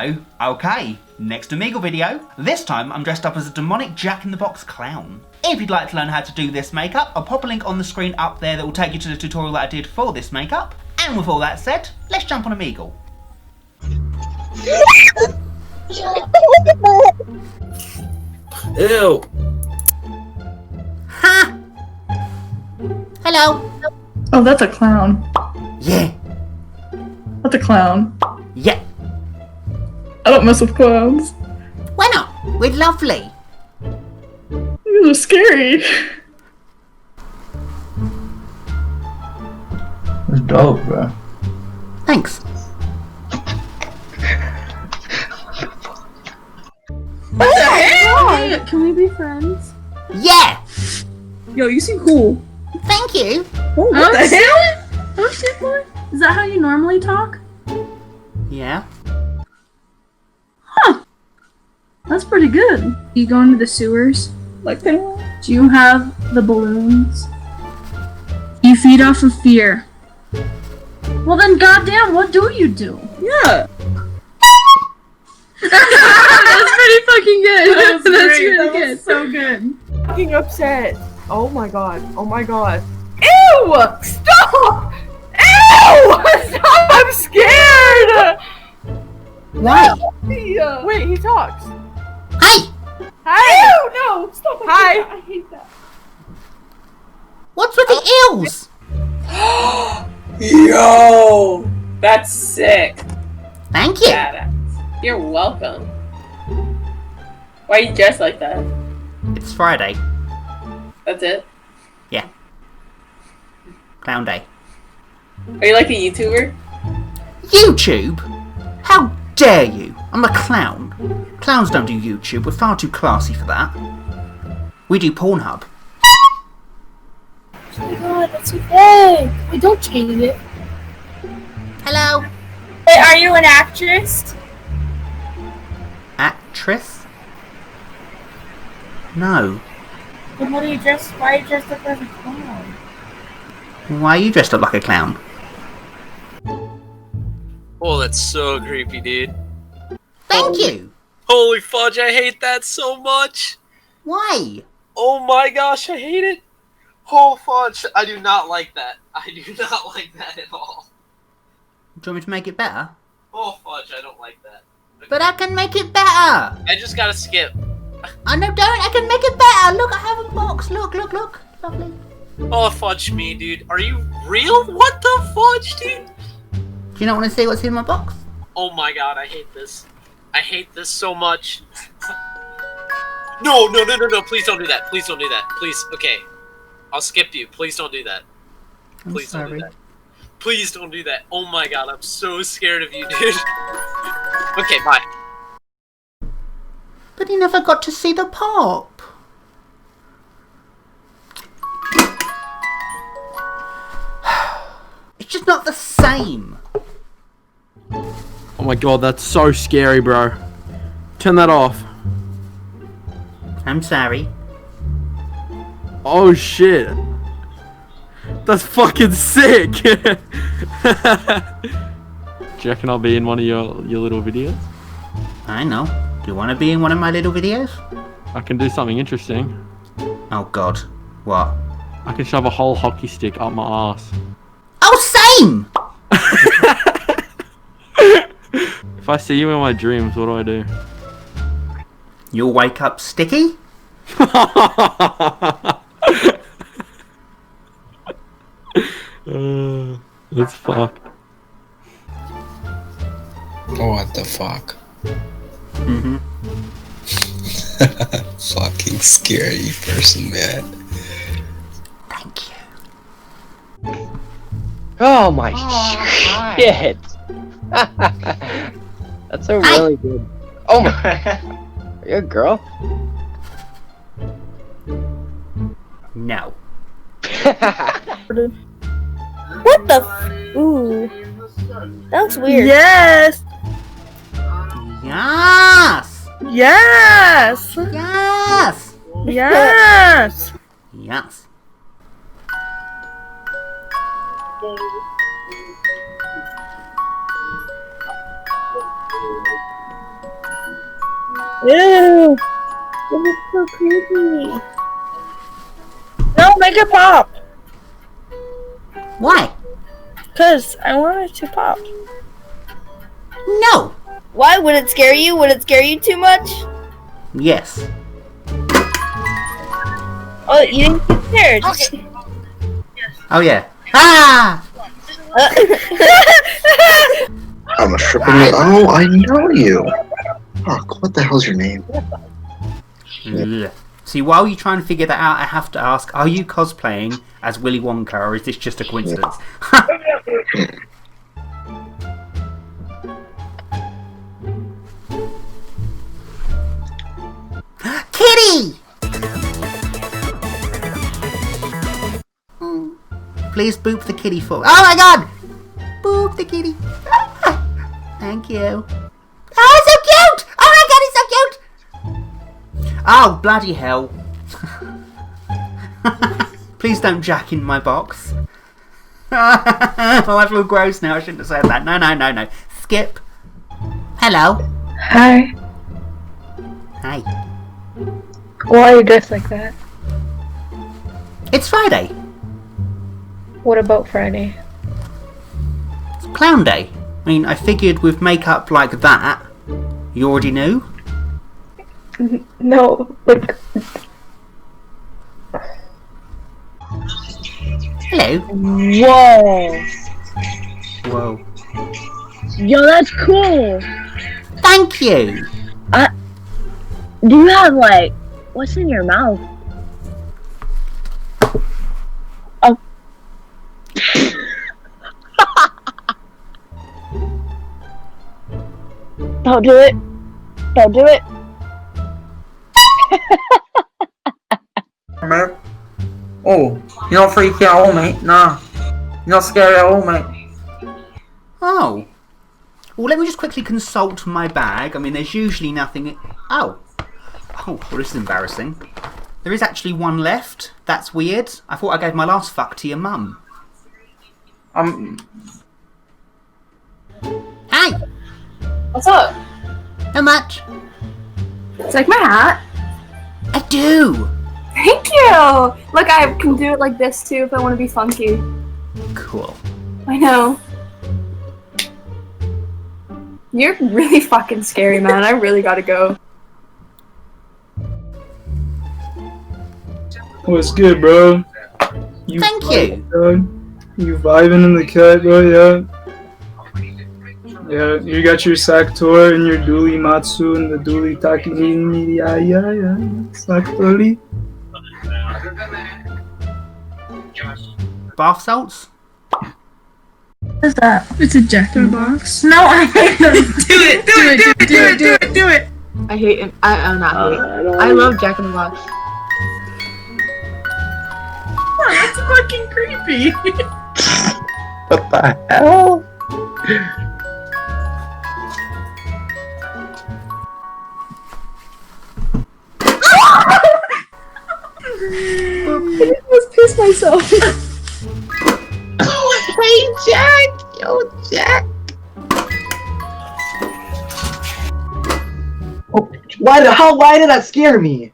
So, okay, next Omegle video. This time I'm dressed up as a demonic Jack-in-the-Box clown. If you'd like to learn how to do this makeup, I'll pop a link on the screen up there that will take you to the tutorial that I did for this makeup. And with all that said, let's jump on Omegle. Ew! Ha! Hello! Oh, that's a clown. Yeah! That's a clown. Yeah! I don't mess with clowns. Why not? We're lovely! These are scary. That's dope, bro. Thanks. What the hell? Can we be friends? Yeah! Yo, you seem cool. Thank you! Oh, what the hell? Oh shit, boy. Is that how you normally talk? Yeah? Huh. That's pretty good. You go into the sewers? Like that? Do you have the balloons? You feed off of fear. Well then, goddamn, what do you do? Yeah. That's pretty fucking good. That's really good. So good. Fucking upset. Oh my god. Oh my god. Ew! Stop! Ew! Stop! I'm scared! Why? Wait, he talks. Hi! Hi! Ew! No! Stop! Hi. I hate that. What's with the eels? Yo! That's sick. Thank you! Badass. You're welcome. Why are you dressed like that? It's Friday. That's it? Yeah. Clown day. Are you like a YouTuber? YouTube? How dare you? I'm a clown. Clowns don't do YouTube, we're far too classy for that. We do Pornhub. Oh my god, that's so big! Wait, don't change it. Hello? Wait, are you an actress? Actress? No. Then what are you dressed? Why are you dressed up as a clown? Why are you dressed up like a clown? Oh, that's so creepy, dude. Thank you! Holy fudge, I hate that so much! Why? Oh my gosh, I hate it! Oh fudge, I do not like that. I do not like that at all. Do you want me to make it better? Oh fudge, I don't like that. But I can make it better! I just gotta skip. Oh no, don't! I can make it better! Look, I have a box! Look, look, look! Lovely. Oh fudge me, dude. Are you real? What the fudge, dude? Do you not want to see what's in my box? Oh my god, I hate this. I hate this so much. No, no, no, no, no, please don't do that. Please don't do that. Please, okay. I'll skip you. Please don't do that. Please don't do that. Please don't do that. Oh my god, I'm so scared of you, dude. Okay, bye. But he never got to see the pop. It's just not the same. Oh my god, that's so scary, bro. Turn that off. I'm sorry. Oh shit. That's fucking sick. Do you reckon I'll be in one of your little videos? I know. Do you want to be in one of my little videos? I can do something interesting. Oh god. What? I can shove a whole hockey stick up my ass. Oh, same! If I see you in my dreams, what do I do? You'll wake up sticky? That's fucked. What the fuck? Mm-hmm. Fucking scary person, man. Thank you. Oh my shit! That's a really good. Oh my! Are you a girl? No. What the ooh. That looks weird. Yes! Yes! Yes! Yes! Yes! Yes. Ew. It looks so creepy. No, make it pop. Why? Cause I want it to pop. No. Why? Would it scare you? Would it scare you too much? Yes. Oh, you didn't get scared. Okay. Oh yeah. Ah! I'm a tripping. Oh, I know you. Fuck, what the hell's your name? Ugh. See, while you try and figure that out, I have to ask, are you cosplaying as Willy Wonka, or is this just a coincidence? Kitty! Please boop the kitty for. Oh my god! Boop the kitty. Thank you. Oh, so cute! Oh my god, it's so cute! Oh, bloody hell. Please don't jack in my box. Oh, I feel gross now. I shouldn't have said that. No, no, no, no. Skip. Hello. Hi. Hi. Why are you dressed like that? It's Friday. What about Friday? It's Clown Day. I mean, I figured with makeup like that, you already knew? No, like. Hello. Whoa. Whoa. Yo, that's cool. Thank you. Do you have like, what's in your mouth? Oh. Don't do it. Don't do it. Man. Oh, you don't freak out, mate. Nah. You don't scare at all, mate. Oh. Well, let me just quickly consult my bag. I mean, there's usually nothing. Oh. Oh, well, this is embarrassing. There is actually one left. That's weird. I thought I gave my last fuck to your mum. Hi! What's up? How much? It's like my hat. I do! Thank you! Look, I can do it like this too if I want to be funky. Cool. I know. You're really fucking scary, man. I really gotta go. What's good, bro? Thank you! You vibing in the cut, bro, yeah? Yeah, you got your Saktor and your Dooley Matsu and the Dooley Takinini, yeah. Saktori. Bath salts? What's that? It's a Jack in the Box. No, I hate them. Do it! I hate him. I'm not hate. I love Jack in the Box. That's fucking creepy. What the hell? I almost pissed myself. Hey, Jack! Yo, Jack! Oh, why did that scare me?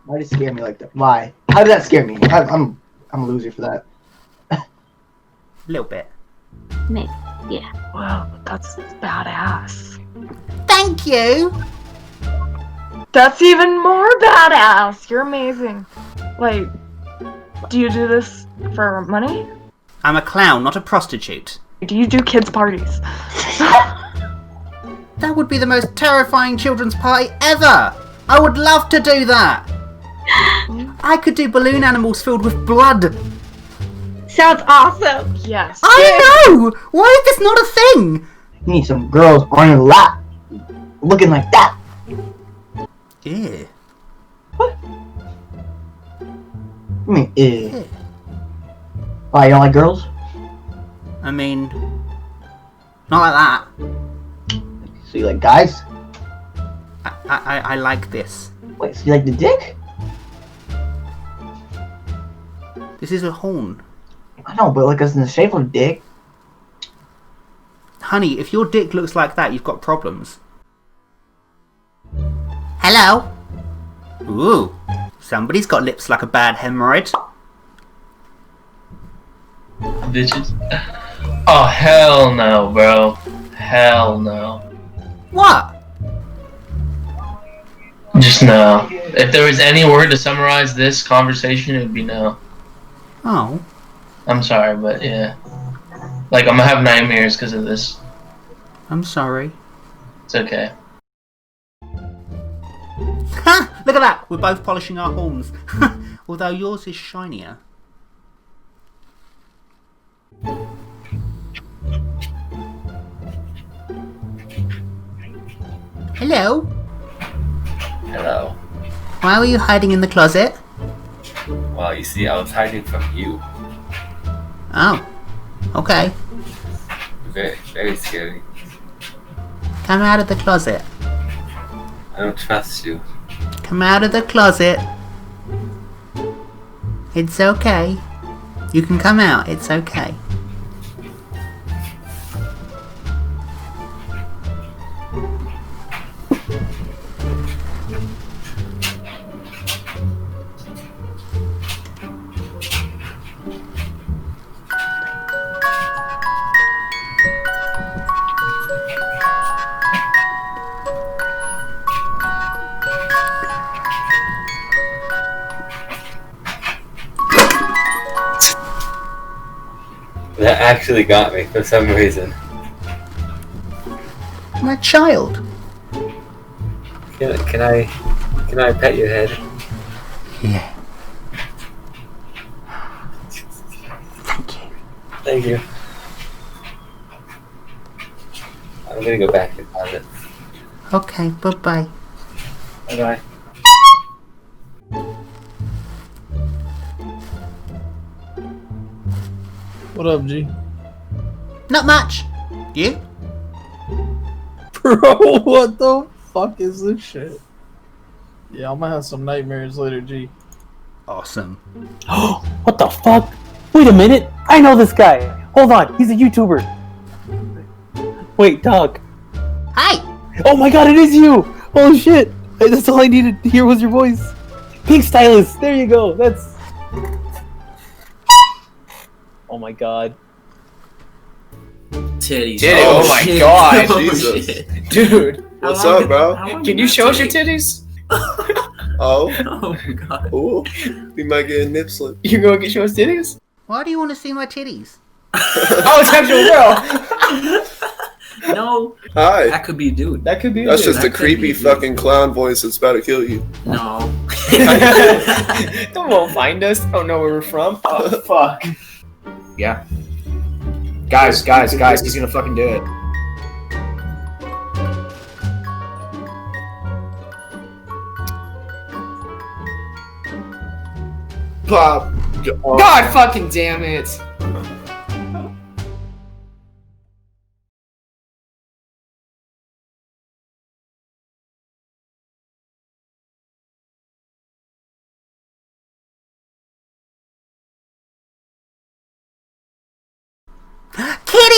Why did it scare me like that? Why? How did that scare me? I'm a loser for that. A little bit. Maybe, yeah. Wow, that's badass. Thank you! That's even more badass. You're amazing. Like, do you do this for money? I'm a clown, not a prostitute. Do you do kids' parties? That would be the most terrifying children's party ever! I would love to do that! I could do balloon animals filled with blood. Sounds awesome. Yes. I know! Why is this not a thing? You need some girls on your lap, looking like that. Ew. What? I mean, why, you don't like girls? I mean, not like that. So you like guys? I like this. Wait, so you like the dick? This is a horn. I know, but like it's in the shape of a dick. Honey, if your dick looks like that, you've got problems. Hello? Ooh, somebody's got lips like a bad hemorrhoid. Bitches. Oh, hell no, bro. Hell no. What? Just no. If there was any word to summarize this conversation, it would be no. Oh. I'm sorry, but yeah. Like, I'm gonna have nightmares because of this. I'm sorry. It's okay. Ha! Look at that! We're both polishing our horns. Although yours is shinier. Hello? Hello. Why were you hiding in the closet? Well, you see, I was hiding from you. Oh. Okay. Very, very scary. Come out of the closet. I don't trust you. Come out of the closet. It's okay. You can come out, it's okay. That actually got me for some reason. My child. Can I pet your head? Yeah. Thank you. I'm gonna go back and closet. Okay, bye-bye. Bye-bye. What up, G? Not much. You? Bro, what the fuck is this shit? Yeah, I'm gonna have some nightmares later, G. Awesome. What the fuck? Wait a minute! I know this guy! Hold on, he's a YouTuber! Wait, dog. Hi! Oh my god, it is you! Holy shit! Hey, that's all I needed to hear was your voice. Pinkstylist! There you go! That's... Oh my god. Titties. Oh my god. Jesus. Dude. What's up, bro? Can you show us your titties? Oh. Oh my god. Ooh. We might get a nip slip. You gonna get show us titties? Why do you want to see my titties? Oh, it's actual girl. No. Hi. That could be a dude. That could be That's just a creepy fucking clown voice that's about to kill you. No. They won't find us. They don't know where we're from. Oh, fuck. Yeah. Guys, he's gonna fucking do it. Pop. Oh. God fucking damn it. Kitty!